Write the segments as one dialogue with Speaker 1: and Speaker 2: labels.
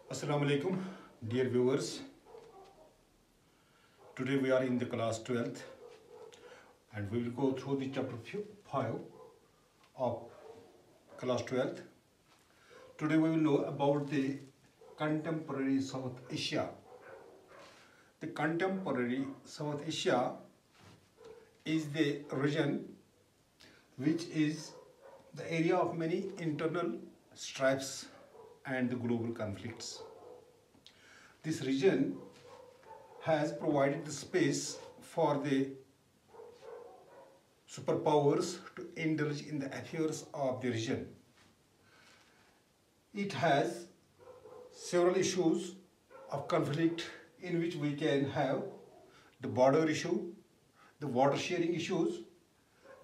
Speaker 1: Assalamu alaikum, dear viewers. Today we are in the class 12th and we will go through the chapter 5 of class 12th. Today we will know about the contemporary South Asia. The contemporary South Asia is the region which is the area of many internal strifes and the global conflicts. This region has provided the space for the superpowers to indulge in the affairs of the region. It has several issues of conflict in which we can have the border issue, the water sharing issues,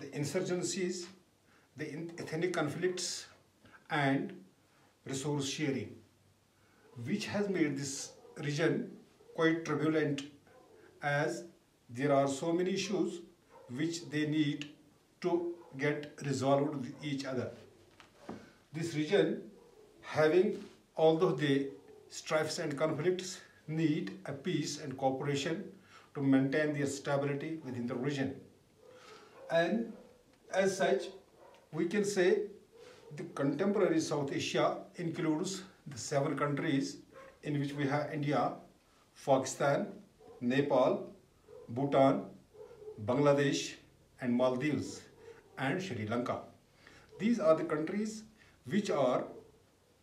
Speaker 1: the insurgencies, the ethnic conflicts and resource sharing, which has made this region quite turbulent as there are so many issues which they need to get resolved with each other. This region, having although the strifes and conflicts, need a peace and cooperation to maintain their stability within the region. And as such, we can say the contemporary South Asia includes the 7 countries in which we have India, Pakistan, Nepal, Bhutan, Bangladesh and Maldives and Sri Lanka. These are the countries which are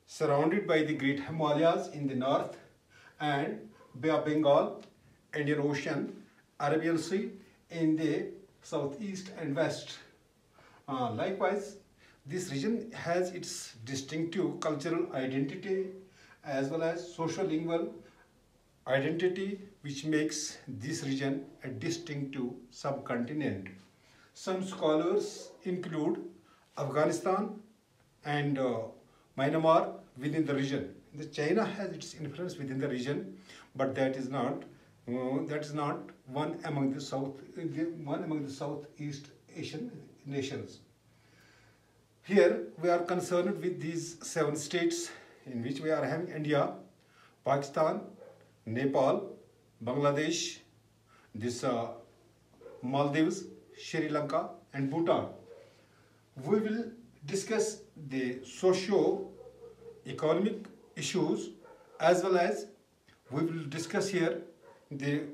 Speaker 1: surrounded by the Great Himalayas in the north and Bay of Bengal, Indian Ocean, Arabian Sea in the southeast and west. Likewise, this region has its distinctive cultural identity as well as social-lingual identity, which makes this region a distinctive subcontinent. Some scholars include Afghanistan and Myanmar within the region. China has its influence within the region, but that is not one among the Southeast Asian nations. Here we are concerned with these 7 states in which we are having India, Pakistan, Nepal, Bangladesh, Maldives, Sri Lanka and Bhutan. We will discuss the socio-economic issues as well as we will discuss here the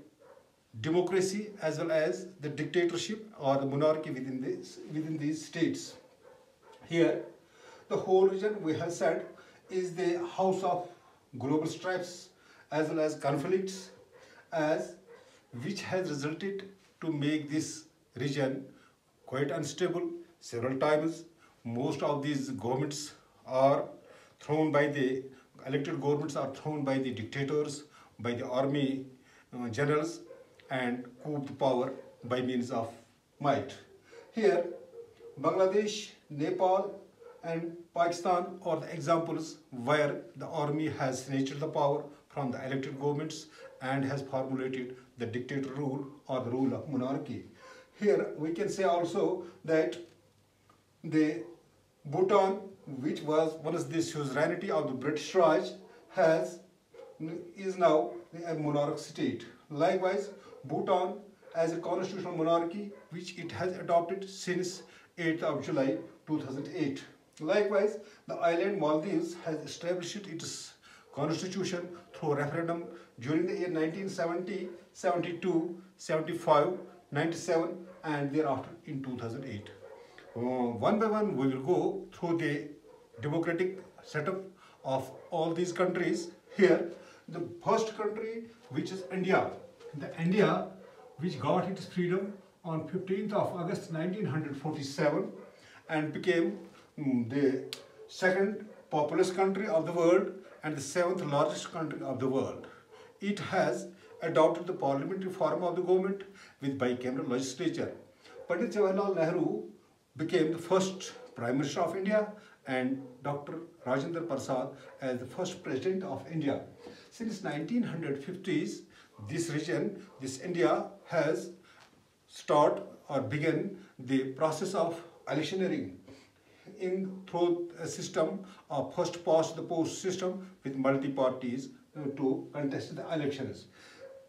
Speaker 1: democracy as well as the dictatorship or the monarchy within these states. Here, the whole region we have said is the house of global strifes as well as conflicts, which has resulted to make this region quite unstable several times. Most of these governments are thrown by the elected governments are thrown by the dictators, by the army generals and coup the power by means of might. Here, Bangladesh, Nepal and Pakistan are the examples where the army has snatched the power from the elected governments and has formulated the dictator rule or the rule of monarchy. Here we can say also that the Bhutan, which was once the suzerainty of the British Raj, is now a monarch state. Likewise, Bhutan as a constitutional monarchy which it has adopted since 8th of July 2008. Likewise, the island Maldives has established its constitution through a referendum during the year 1970, 72, 75, 97 and thereafter in 2008. One by one we will go through the democratic setup of all these countries. Here, the first country which is India. India which got its freedom on 15th of August 1947 and became the 2nd populous country of the world and the 7th largest country of the world. It has adopted the parliamentary form of the government with bicameral legislature. Pandit Jawaharlal Nehru became the first Prime Minister of India and Dr. Rajendra Prasad as the first President of India. Since 1950s, this region, this India has begun the process of electioneering. in through a system of first past the post system with multi parties to contest the elections.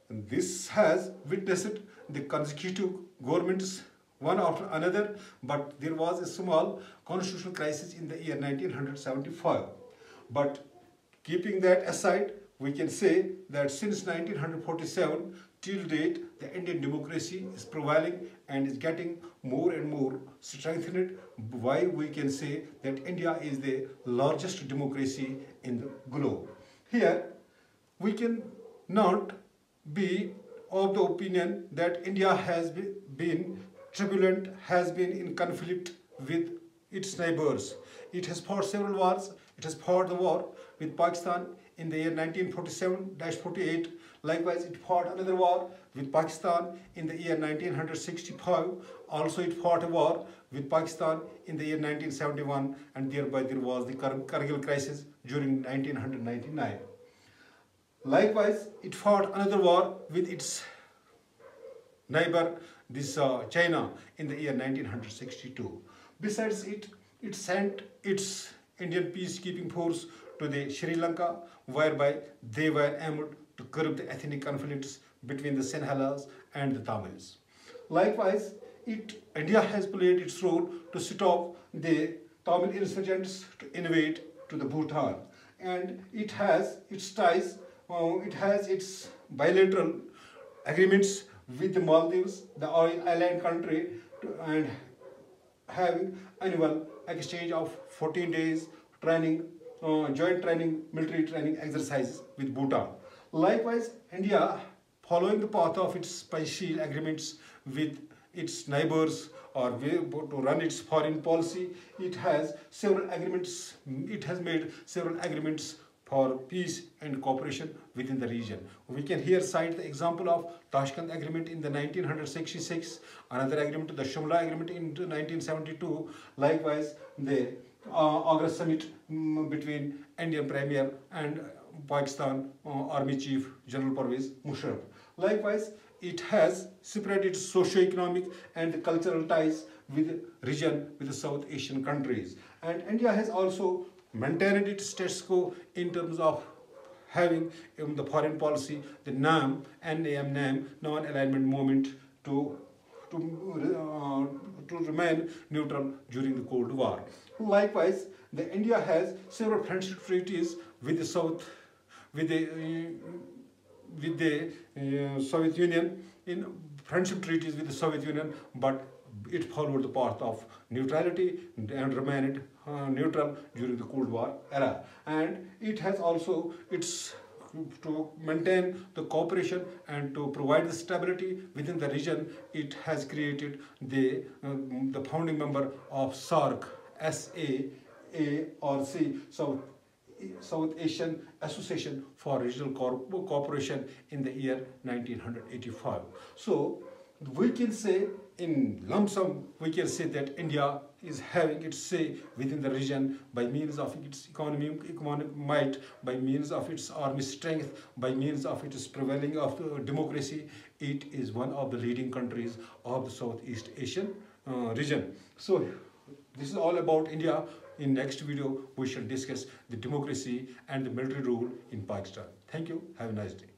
Speaker 1: And this has witnessed the consecutive governments one after another, but there was a small constitutional crisis in the year 1975. But keeping that aside, we can say that since 1947 till date, the Indian democracy is prevailing and is getting more and more strengthened. Why we can say that India is the largest democracy in the globe. Here, we can not be of the opinion that India has been turbulent, has been in conflict with its neighbors. It has fought several wars. It has fought the war with Pakistan in the year 1947-48. Likewise, it fought another war with Pakistan in the year 1965. Also, it fought a war with Pakistan in the year 1971, and thereby there was the Kargil crisis during 1999. Likewise, it fought another war with its neighbor, China, in the year 1962. Besides it sent its Indian peacekeeping force to the Sri Lanka, whereby they were aimed to curb the ethnic conflicts between the Sinhalas and the Tamils. Likewise, India has played its role to stop the Tamil insurgents to invade to the Bhutan, and it has its ties. It has its bilateral agreements with the Maldives, the oil island country, and having annual exchange of 14 days training, joint training, military training exercises with Bhutan. Likewise, India, following the path of its special agreements with its neighbors or to run its foreign policy, it has several agreements. It has made several agreements for peace and cooperation within the region. We can here cite the example of Tashkent Agreement in the 1966, another agreement, the Shumla Agreement in 1972, likewise the Agra Summit between Indian Premier and Pakistan Army Chief General Pervez Musharraf. Likewise, it has spread its socio-economic and cultural ties with the region, with the South Asian countries. And India has also maintained its status quo in terms of having the foreign policy, the NAM, non-alignment movement to remain neutral during the Cold War. Likewise, India has several friendship treaties with the Soviet Union, in friendship treaties with the Soviet Union, but it followed the path of neutrality and remained neutral during the Cold War era. And it has also to maintain the cooperation and to provide the stability within the region. It has created the founding member of SAARC, SAARC, South Asian Association for Regional Cooperation, in the year 1985. So we can say, in lump sum, we can say that India is having its say within the region by means of its economic might, by means of its army strength, by means of its prevailing of democracy. It is one of the leading countries of the Southeast Asian region. So this is all about India. In next video, we shall discuss the democracy and the military rule in Pakistan. Thank you. Have a nice day.